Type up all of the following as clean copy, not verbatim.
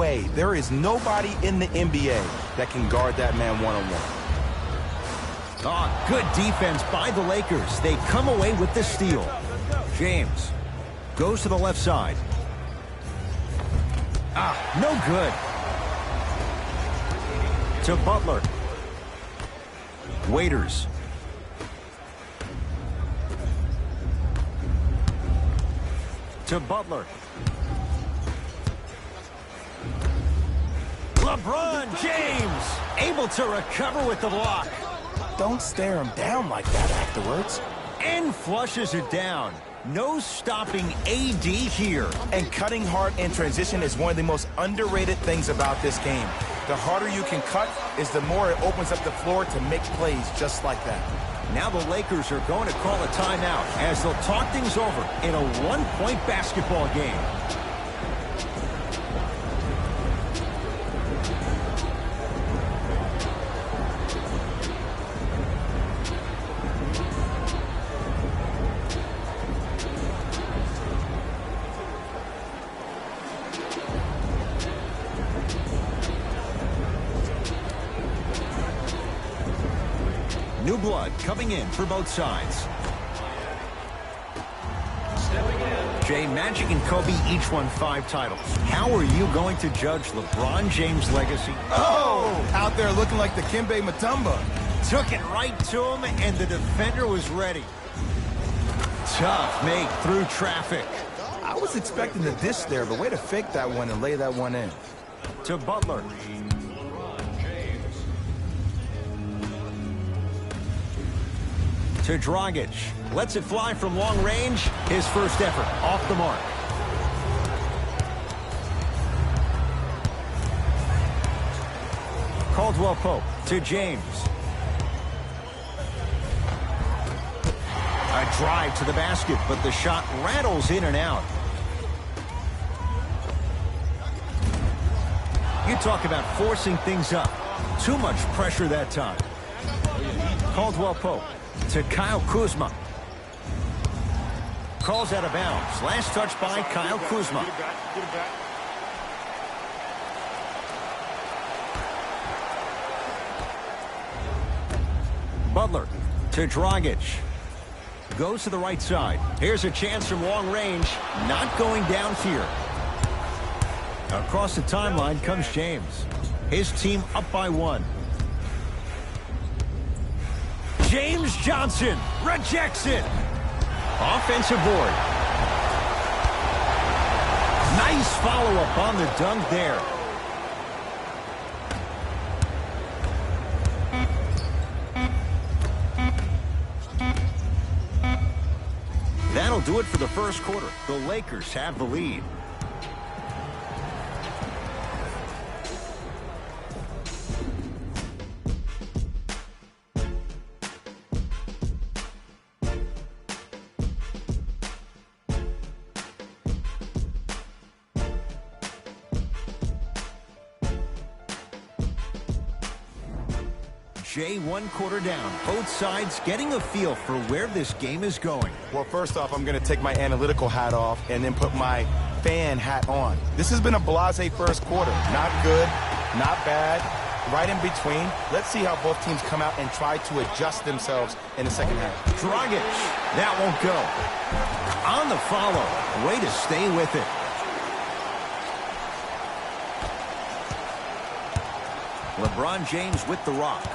way. There is nobody in the NBA that can guard that man one-on-one. Oh, good defense by the Lakers. They come away with the steal. James goes to the left side. No good. To Butler. Waiters. To Butler. LeBron James able to recover with the block. Don't stare him down like that afterwards. And flushes it down. No stopping AD here. And cutting hard in transition is one of the most underrated things about this game. The harder you can cut is the more it opens up the floor to make plays just like that. Now the Lakers are going to call a timeout as they'll talk things over in a one-point basketball game. New blood coming in for both sides. Jay, Magic and Kobe each won 5 titles. How are you going to judge LeBron James' legacy? Oh, out there looking like the Kimbe Mutombo. Took it right to him, and the defender was ready. Tough make through traffic. I was expecting the dish there, but way to fake that one and lay that one in. To Butler. To Dragic. Lets it fly from long range. His first effort off the mark. Caldwell Pope to James. A drive to the basket, but the shot rattles in and out. You talk about forcing things up. Too much pressure that time. Caldwell Pope to Kyle Kuzma. Calls out of bounds. Last touch by Kyle Kuzma. Butler to Dragic. Goes to the right side. Here's a chance from long range. Not going down here. Across the timeline comes James. His team up by 1. James Johnson rejects it. Offensive board. Nice follow-up on the dunk there. That'll do it for the first quarter. The Lakers have the lead. Jay, 1 quarter down. Both sides getting a feel for where this game is going. Well, first off, I'm going to take my analytical hat off and then put my fan hat on. This has been a blasé first quarter. Not good, not bad, right in between. Let's see how both teams come out and try to adjust themselves in the second half. Dragic, that won't go. On the follow, way to stay with it. LeBron James with the rock.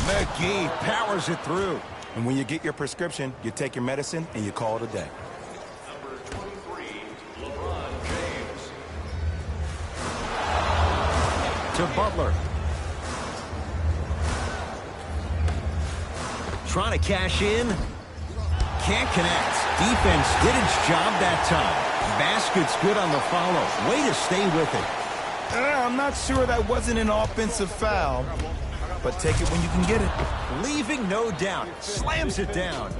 McGee powers it through. And when you get your prescription, you take your medicine and you call it a day. Number 23, LeBron James. To Butler. Trying to cash in. Can't connect. Defense did its job that time. Basket's good on the follow. Way to stay with it. I'm not sure that wasn't an offensive foul, but take it when you can get it. Leaving no doubt. Slams it down.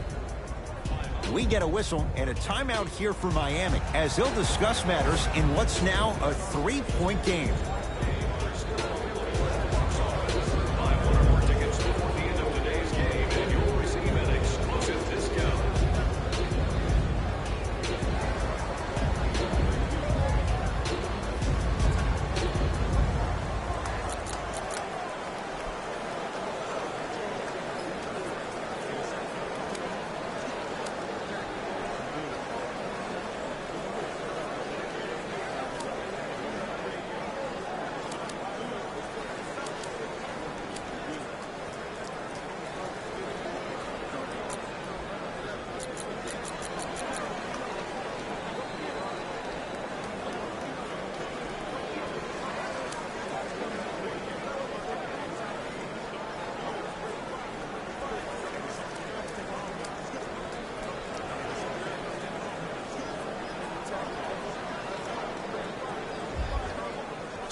We get a whistle and a timeout here for Miami as they'll discuss matters in what's now a 3-point game.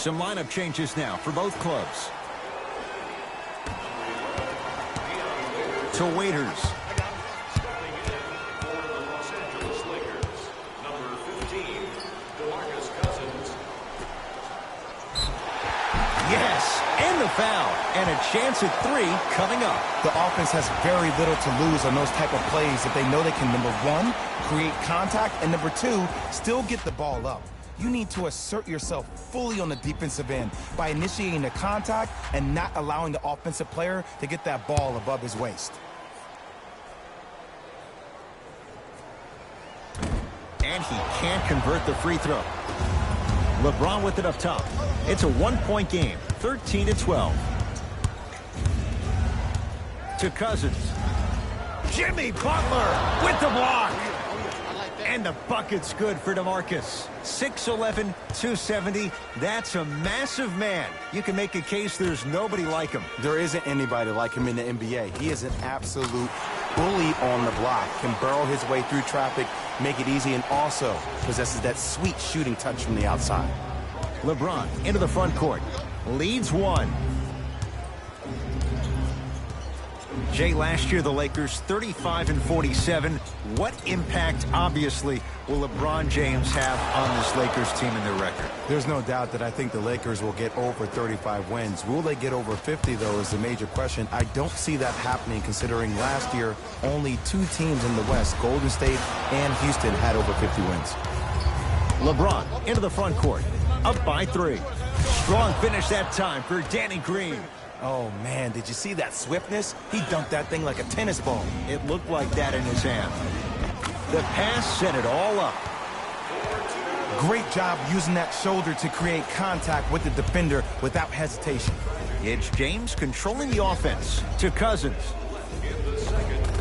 Some lineup changes now for both clubs. To Waiters. Stepping in for the Los Angeles Lakers, number 15, DeMarcus Cousins. Yes, and the foul. And a chance at 3 coming up. The offense has very little to lose on those type of plays if they know they can, number one, create contact, and number two, still get the ball up. You need to assert yourself fully on the defensive end by initiating the contact and not allowing the offensive player to get that ball above his waist. And he can't convert the free throw. LeBron with it up top. It's a 1-point game, 13-12. To Cousins. Jimmy Butler with the block. And the bucket's good for DeMarcus. 6'11", 270. That's a massive man. You can make a case there's nobody like him. There isn't anybody like him in the NBA. He is an absolute bully on the block, can burrow his way through traffic, make it easy, and also possesses that sweet shooting touch from the outside. LeBron into the front court. Leads 1. Jay, last year the Lakers 35-47. What impact, obviously, will LeBron James have on this Lakers team and their record? There's no doubt that I think the Lakers will get over 35 wins. Will they get over 50, though, is the major question. I don't see that happening, considering last year only 2 teams in the West, Golden State and Houston, had over 50 wins. LeBron into the front court. Up by 3. Strong finish that time for Danny Green. Oh, man, did you see that swiftness? He dunked that thing like a tennis ball. It looked like that in his hand. The pass set it all up. Great job using that shoulder to create contact with the defender without hesitation. It's James controlling the offense to Cousins.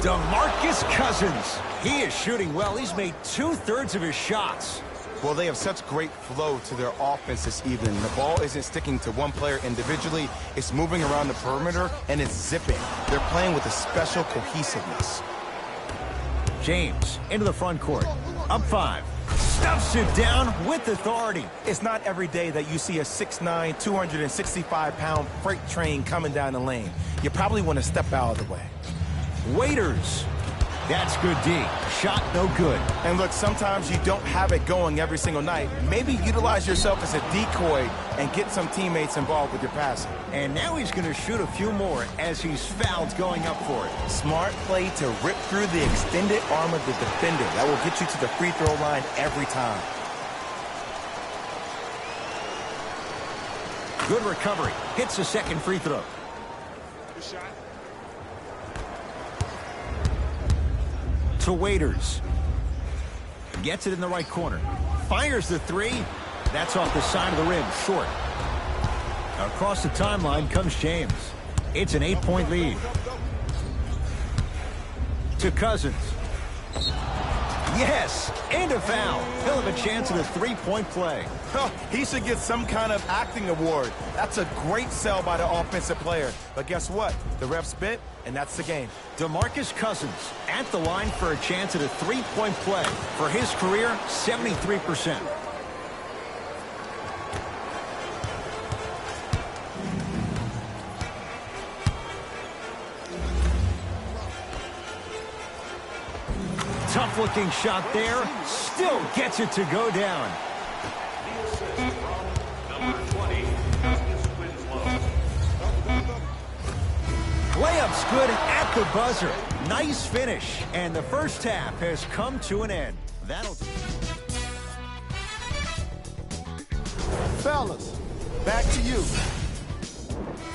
DeMarcus Cousins. He is shooting well. He's made 2/3 of his shots. Well, they have such great flow to their offense this evening. The ball isn't sticking to one player individually. It's moving around the perimeter, and it's zipping. They're playing with a special cohesiveness. James into the front court. Up 5. Stuffs it down with authority. It's not every day that you see a 6'9", 265-pound freight train coming down the lane. You probably want to step out of the way. Waiters. That's good D. Shot no good. And look, sometimes you don't have it going every single night. Maybe utilize yourself as a decoy and get some teammates involved with your passing. And now he's going to shoot a few more as he's fouled going up for it. Smart play to rip through the extended arm of the defender. That will get you to the free throw line every time. Good recovery. Hits the second free throw. Good shot. To Waiters. Gets it in the right corner. Fires the 3. That's off the side of the rim. Short. Across the timeline comes James. It's an 8-point lead. To Cousins. Yes, and a foul. He'll have a chance at a 3-point play. Oh, he should get some kind of acting award. That's a great sell by the offensive player. But guess what? The ref spit, and that's the game. DeMarcus Cousins at the line for a chance at a 3-point play. For his career, 73%. Tough-looking shot there. Still gets it to go down. Number 20, Justice Winslow. Layup's good at the buzzer. Nice finish. And the first half has come to an end. That'll... Fellas, back to you.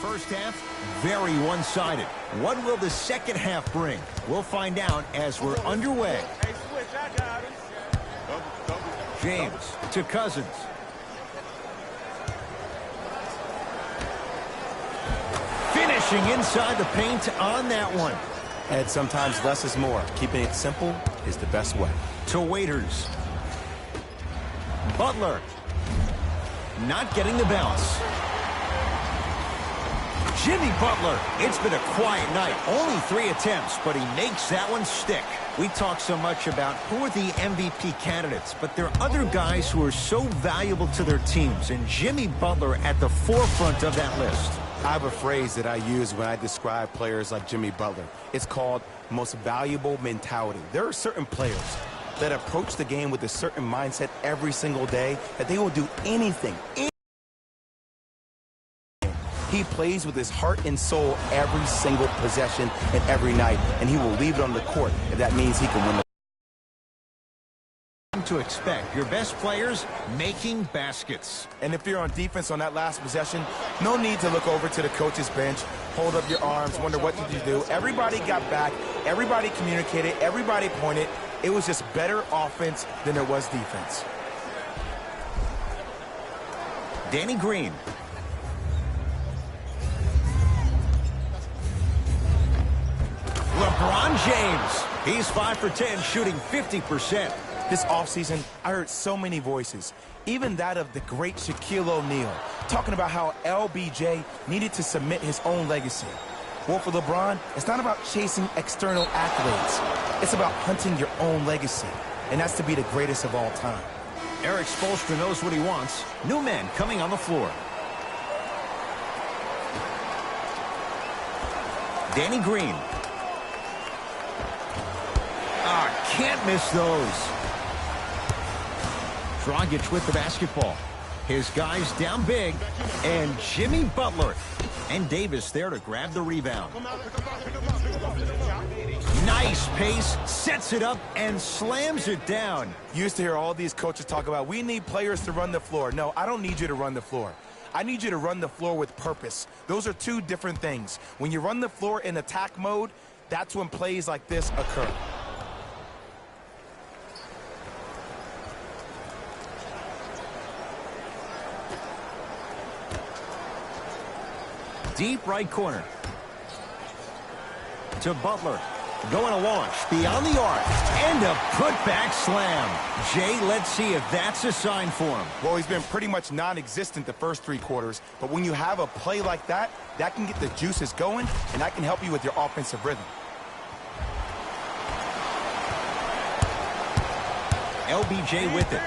First half, very one-sided. What will the second half bring? We'll find out as we're underway. James to Cousins. Finishing inside the paint on that one. And sometimes less is more. Keeping it simple is the best way. To Waiters. Butler. Not getting the bounce. Jimmy Butler It's been a quiet night. Only 3 attempts, but he makes that one stick. We talk so much about who are the MVP candidates, but there are other guys who are so valuable to their teams, and Jimmy Butler at the forefront of that list. I have a phrase that I use when I describe players like Jimmy Butler. It's called most valuable mentality. There are certain players that approach the game with a certain mindset every single day that they will do anything. He plays with his heart and soul every single possession and every night, and he will leave it on the court if that means he can win the to expect your best players making baskets. And if you're on defense on that last possession, no need to look over to the coach's bench, hold up your arms, wonder what did you do. Everybody got back, everybody communicated, everybody pointed. It was just better offense than it was defense. Danny Green. LeBron James. He's 5 for 10, shooting 50%. This offseason, I heard so many voices, even that of the great Shaquille O'Neal, talking about how LBJ needed to cement his own legacy. Well, for LeBron, it's not about chasing external accolades. It's about hunting your own legacy, and that's to be the greatest of all time. Eric Spoelstra knows what he wants. New men coming on the floor. Danny Green. Can't miss those. Dragic with the basketball. His guys down big. And Jimmy Butler. And Davis there to grab the rebound. Nice pace. Sets it up and slams it down. You used to hear all these coaches talk about, we need players to run the floor. No, I don't need you to run the floor. I need you to run the floor with purpose. Those are two different things. When you run the floor in attack mode, that's when plays like this occur. Deep right corner. To Butler. Going to launch. Beyond the arc. And a putback slam. Jay, let's see if that's a sign for him. Well, he's been pretty much non-existent the first 3 quarters. But when you have a play like that, that can get the juices going, and that can help you with your offensive rhythm. LBJ with it.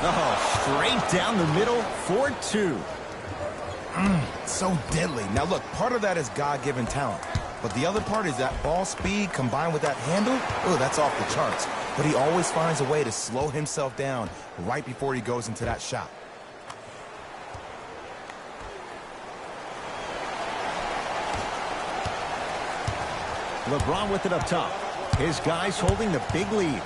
Oh, straight down the middle for 2. So deadly. Now look, part of that is God-given talent, but the other part is that ball speed combined with that handle. Oh, that's off the charts. But he always finds a way to slow himself down right before he goes into that shot. LeBron with it up top. His guys holding the big lead.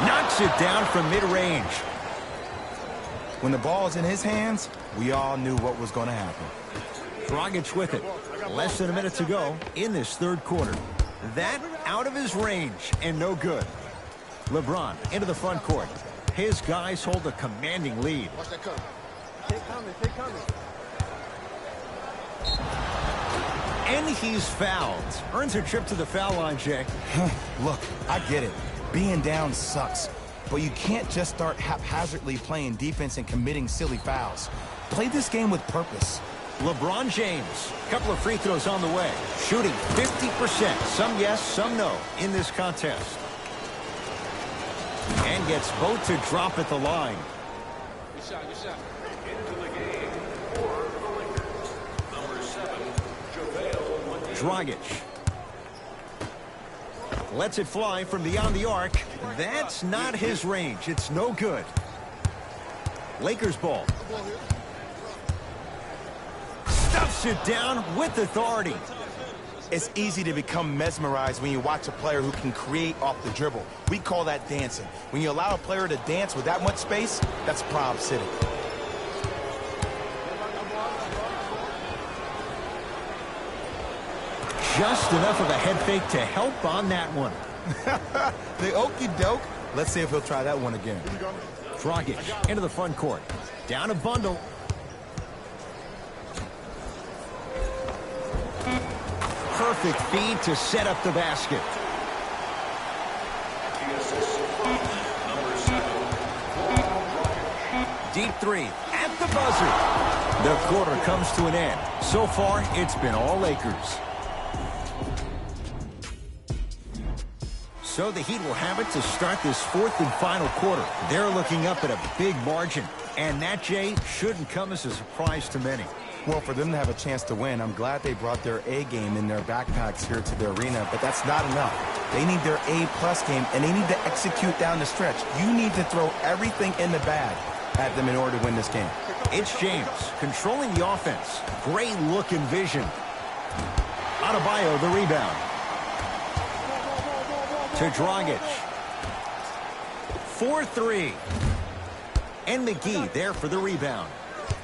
Knocks it down from mid-range. When the ball is in his hands, we all knew what was going to happen. Dragic with it. Less than a minute to go in this 3rd quarter. That out of his range and no good. LeBron into the front court. His guys hold a commanding lead. Watch that come. Keep coming, keep coming. And he's fouled. Earns a trip to the foul line, Jay. Look, I get it. Being down sucks. But you can't just start haphazardly playing defense and committing silly fouls. Play this game with purpose. LeBron James, couple of free throws on the way. Shooting 50%. Some yes, some no in this contest. And gets both to drop at the line. Good shot, good shot. Into the game for the Lakers. Number 7, JaVale McGee. Dragic. Lets it fly from beyond the arc. That's not his range. It's no good. Lakers ball. Stuffs it down with authority. It's easy to become mesmerized when you watch a player who can create off the dribble. We call that dancing. When you allow a player to dance with that much space, that's Prob City. Just enough of a head fake to help on that one. The okie doke. Let's see if he'll try that one again. Dragic into the front court. Down a bundle. Perfect feed to set up the basket. The assist, number 7, Dragic. Deep 3 at the buzzer. The quarter comes to an end. So far, it's been all Lakers. So the Heat will have it to start this fourth and final quarter. They're looking up at a big margin. And that, Jay, shouldn't come as a surprise to many. Well, for them to have a chance to win, I'm glad they brought their A game in their backpacks here to the arena, but that's not enough. They need their A-plus game, and they need to execute down the stretch. You need to throw everything in the bag at them in order to win this game. It's James controlling the offense. Great look and vision. Adebayo, the rebound. To Dragic. 4-3. And McGee there for the rebound.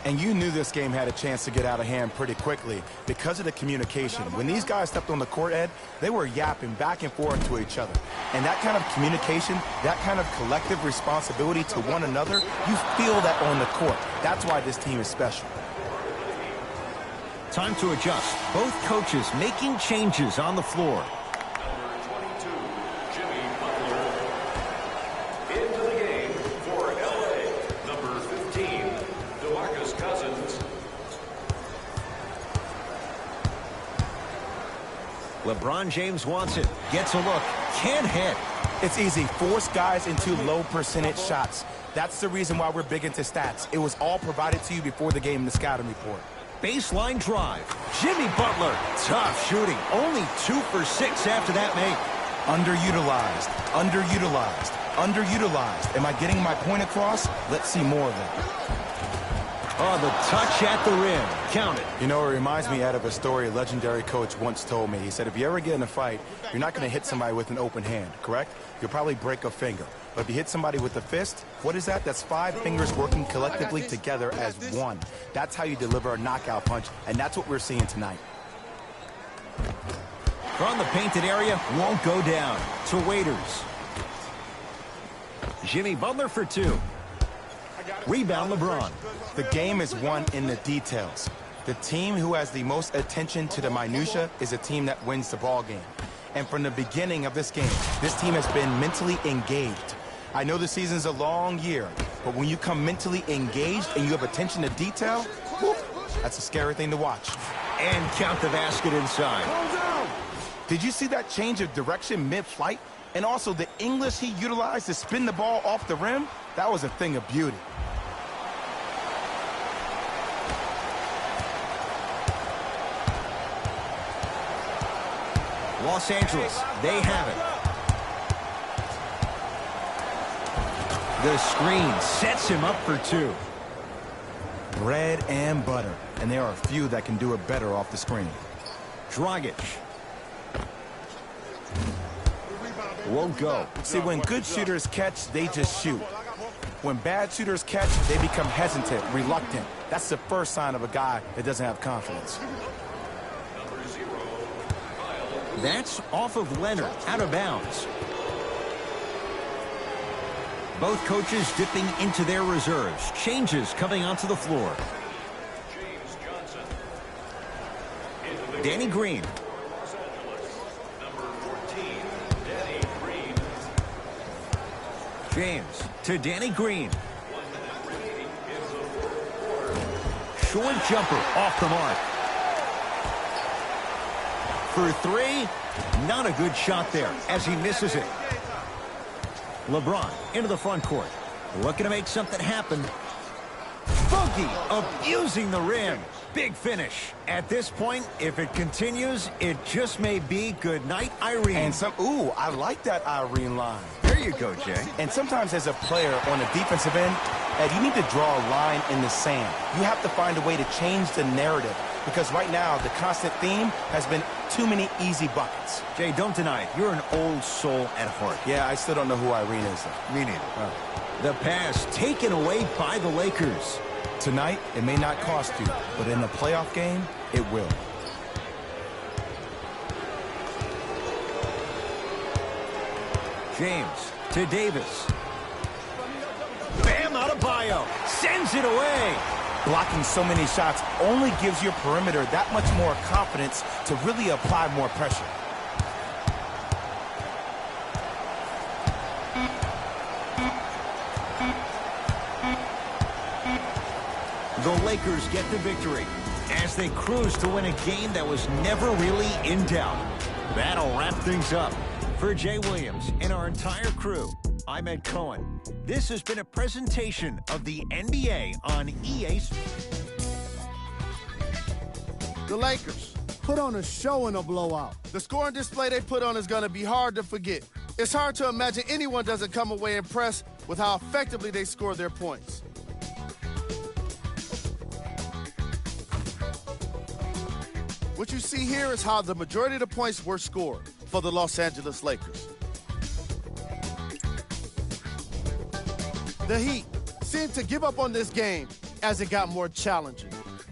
And you knew this game had a chance to get out of hand pretty quickly because of the communication. When these guys stepped on the court, Ed, they were yapping back and forth to each other. And that kind of communication, that kind of collective responsibility to one another, you feel that on the court. That's why this team is special. Time to adjust. Both coaches making changes on the floor. Number 22, Jimmy Butler. Into the game for L.A., number 15, DeMarcus Cousins. LeBron James wants it. Gets a look. Can't hit. It's easy. Force guys into low percentage shots. That's the reason why we're big into stats. It was all provided to you before the game in the scouting report. Baseline drive. Jimmy Butler. Tough shooting. Only 2 for 6 after that make. Underutilized, underutilized, underutilized. Am I getting my point across? Let's see more of that. Oh, the touch at the rim. Count it. You know, it reminds me out of a story a legendary coach once told me. He said, if you ever get in a fight, you're not going to hit somebody with an open hand, correct? You'll probably break a finger. But if you hit somebody with a fist, what is that? That's 5 fingers working collectively together as one. That's how you deliver a knockout punch, and that's what we're seeing tonight. From the painted area, won't go down. To Waiters. Jimmy Butler for 2. Rebound LeBron. The game is won in the details. The team who has the most attention to the minutia is a team that wins the ball game. And from the beginning of this game, this team has been mentally engaged. I know the season's a long year, but when you come mentally engaged and you have attention to detail, whew, that's a scary thing to watch. And count the basket inside. Did you see that change of direction mid-flight? And also the English he utilized to spin the ball off the rim? That was a thing of beauty. Los Angeles, they have it. The screen sets him up for 2. Bread and butter. And there are a few that can do it better off the screen. Dragic. Won't go. See, when good shooters catch, they just shoot. When bad shooters catch, they become hesitant, reluctant. That's the first sign of a guy that doesn't have confidence. That's off of Leonard, out of bounds. Both coaches dipping into their reserves. Changes coming onto the floor. James Johnson. Danny Green. Los Angeles, number 14, Danny Green. James to Danny Green. 1 minute remaining in the fourth quarter. Short jumper off the mark. For 3, not a good shot there as he misses it. LeBron into the front court. Looking to make something happen. Boogie abusing the rim. Big finish. At this point, if it continues, it just may be good night, Irene. And ooh, I like that Irene line. There you go, Jay. And sometimes as a player on the defensive end, Ed, you need to draw a line in the sand. You have to find a way to change the narrative. Because right now, the constant theme has been too many easy buckets. Jay, don't deny it. You're an old soul at heart. Yeah, I still don't know who Irene is, though. Me neither. The pass taken away by the Lakers. Tonight, it may not cost you, but in a playoff game, it will. James to Davis. Bam Adebayo sends it away. Blocking so many shots only gives your perimeter that much more confidence to really apply more pressure. The Lakers get the victory as they cruise to win a game that was never really in doubt. That'll wrap things up. For Jay Williams and our entire crew, I'm Ed Cohen. This has been a presentation of the NBA on EA. The Lakers put on a show in a blowout. The scoring display they put on is going to be hard to forget. It's hard to imagine anyone doesn't come away impressed with how effectively they score their points. What you see here is how the majority of the points were scored for the Los Angeles Lakers. The Heat seemed to give up on this game as it got more challenging.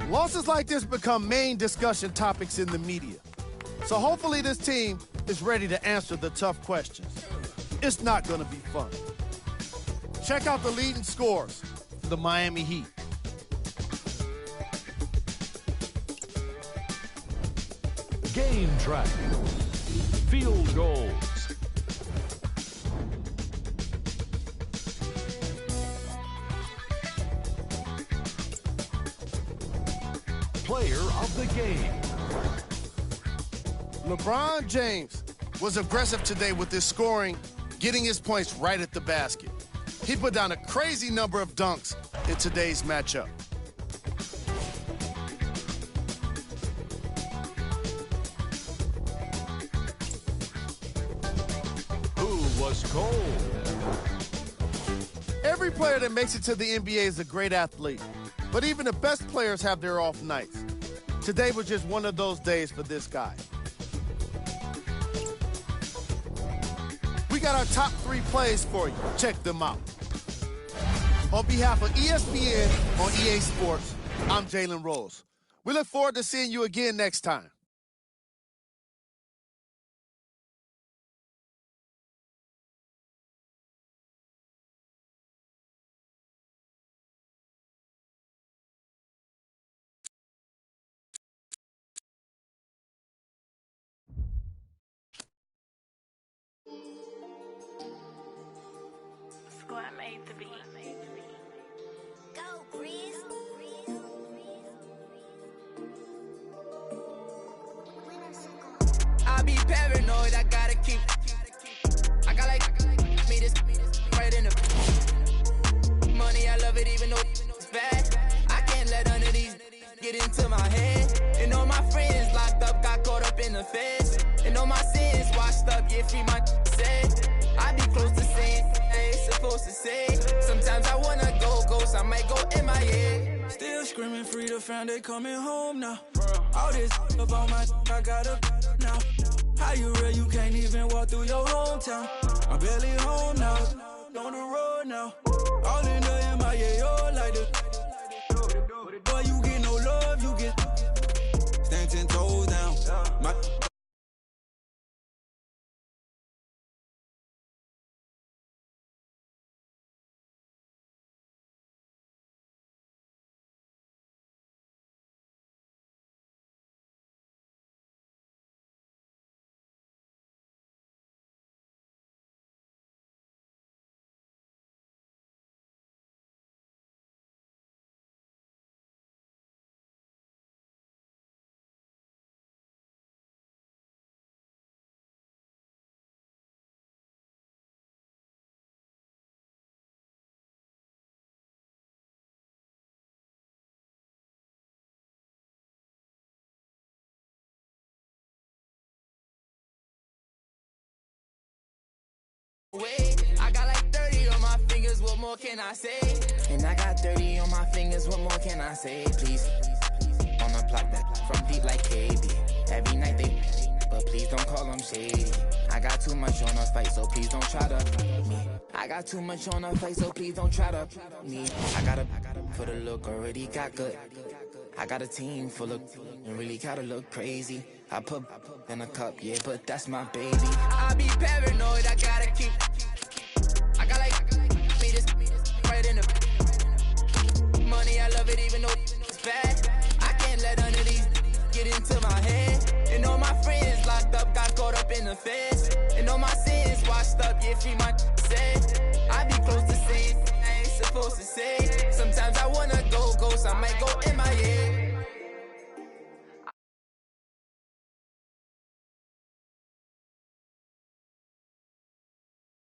Losses like this become main discussion topics in the media. So hopefully this team is ready to answer the tough questions. It's not going to be fun. Check out the leading scores for the Miami Heat. Game track. Field goals. Player of the game. LeBron James was aggressive today with his scoring, getting his points right at the basket. He put down a crazy number of dunks in today's matchup. Who was cold? Every player that makes it to the NBA is a great athlete, but even the best players have their off nights. Today was just one of those days for this guy. We got our top 3 plays for you. Check them out. On behalf of ESPN on EA Sports, I'm Jalen Rose. We look forward to seeing you again next time. Squad made the beat. Go, Breeze. I be paranoid, I gotta keep. I got like me this right in the money. I love it even though it's bad. I can't let none of these get into my head. And all my friends locked up, got caught up in the feds. And all my sins washed up, yeah, free my said. I be close to saying I ain't supposed to say. Sometimes I wanna go ghost, I might go MIA. Still screaming free the fam, they coming home now. All this up on my I got a now. How you real, you can't even walk through your hometown. I'm barely home now, on the road now. All in the MIA, oh like this. Boy, you get no love, you get stand 10 toes down. My I got like 30 on my fingers, what more can I say? And I got 30 on my fingers, what more can I say? Please, on the plot that from deep like KB. Every night they, but please don't call them shady. I got too much on the fight, so please don't try to me. I got too much on the fight, so please don't try to me. I gotta for the look, already got good. I got a team full of and really gotta look crazy. I put in a cup, yeah, but that's my baby. I be paranoid, I gotta keep. I got like me this right in the money. I love it even though it's bad. I can't let none of these get into my head. And all my friends locked up, got caught up in the feds. And all my sins washed up, yeah, free my said. I be close to saying I ain't supposed to say. Sometimes I wanna go I might go MIA.